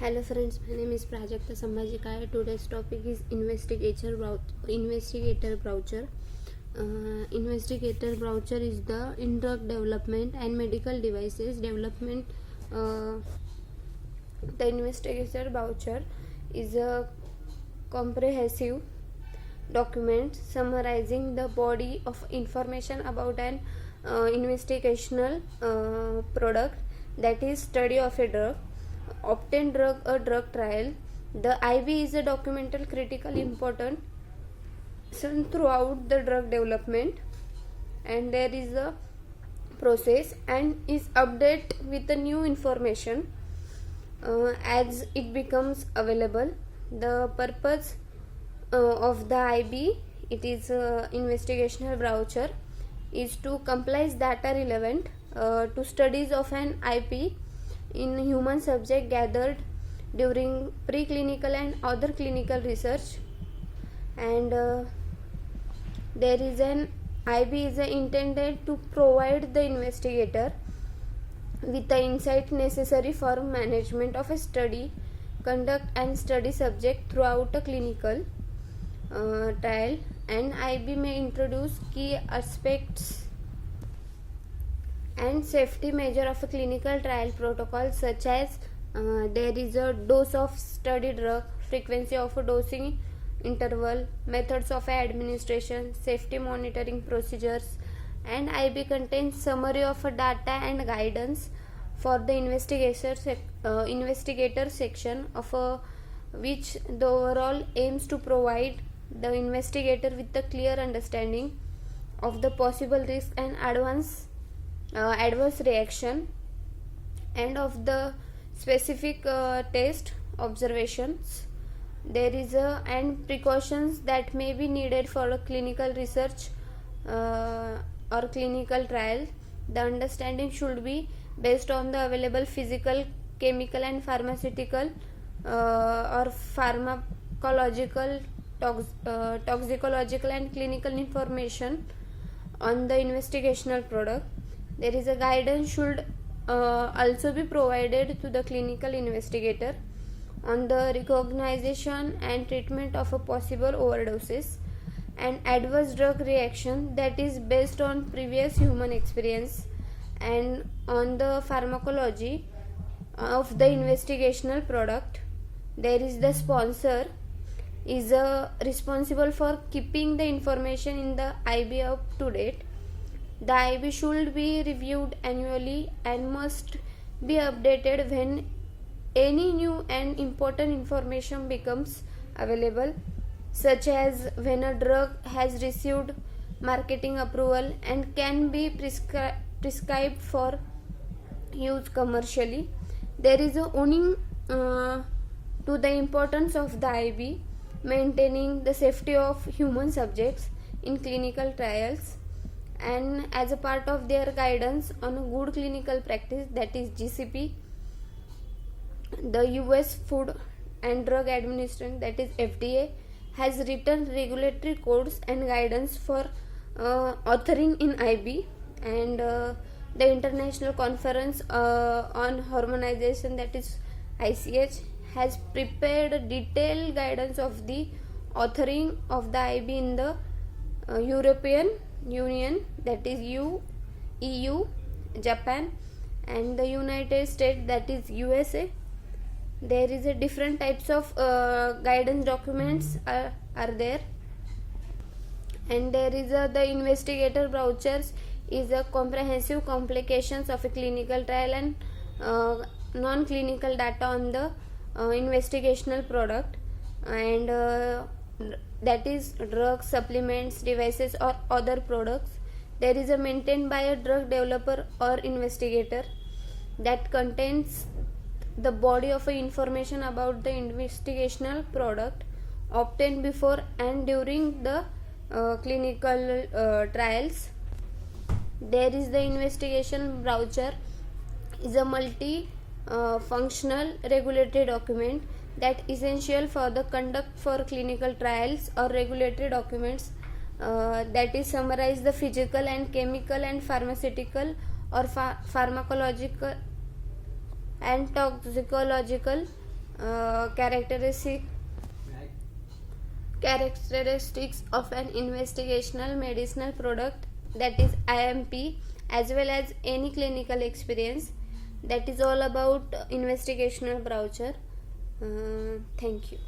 Hello friends, my name is Prajakta Sambhaji Kaya. Today's topic is investigator brochure. Investigator brochure is the in drug development and medical devices development. The investigator brochure is a comprehensive document summarizing the body of information about an investigational product, that is study of a drug, obtain drug a drug trial. The IB is a documental critical important throughout the drug development, and there is a process and is update with the new information as it becomes available. The purpose of the IB, it is investigational brochure, is to compile data relevant to studies of an IP in human subject gathered during preclinical and other clinical research. And there is an IB is intended to provide the investigator with the insight necessary for management of a study conduct and study subject throughout a clinical trial. And IB may introduce key aspects and safety measure of a clinical trial protocol, such as there is a dose of study drug, frequency of a dosing interval, methods of administration, safety monitoring procedures. And IB contains summary of data and guidance for the investigator section of which the overall aims to provide the investigator with a clear understanding of the possible risk and adverse reaction and of the specific test observations. There is and precautions that may be needed for a clinical research or clinical trial. The understanding should be based on the available physical, chemical and pharmaceutical or pharmacological, toxicological and clinical information on the investigational product. There is a guidance should also be provided to the clinical investigator on the recognition and treatment of a possible overdoses and adverse drug reaction that is based on previous human experience, and on the pharmacology of the investigational product. There is the sponsor is responsible for keeping the information in the IB up to date. The IB should be reviewed annually and must be updated when any new and important information becomes available, such as when a drug has received marketing approval and can be prescribed for use commercially. There is a owning to the importance of the IB maintaining the safety of human subjects in clinical trials, and as a part of their guidance on a good clinical practice, that is GCP, the US Food and Drug Administration, that is FDA, has written regulatory codes and guidance for authoring in IB. And the International Conference on Harmonization, that is ICH, has prepared detailed guidance of the authoring of the IB in the European Union, that is EU, Japan and the United States, that is USA. There is a different types of guidance documents are there. And there is the investigator brochures is a comprehensive complications of a clinical trial and non-clinical data on the investigational product, and that is drugs, supplements, devices or other products. There is a maintained by a drug developer or investigator that contains the body of information about the investigational product obtained before and during the clinical trials. There is the investigation brochure is a multi-functional regulatory document that essential for the conduct for clinical trials or regulatory documents that is summarize the physical and chemical and pharmaceutical or pharmacological and toxicological characteristics of an investigational medicinal product, that is IMP, as well as any clinical experience. That is all about investigational brochure. Thank you.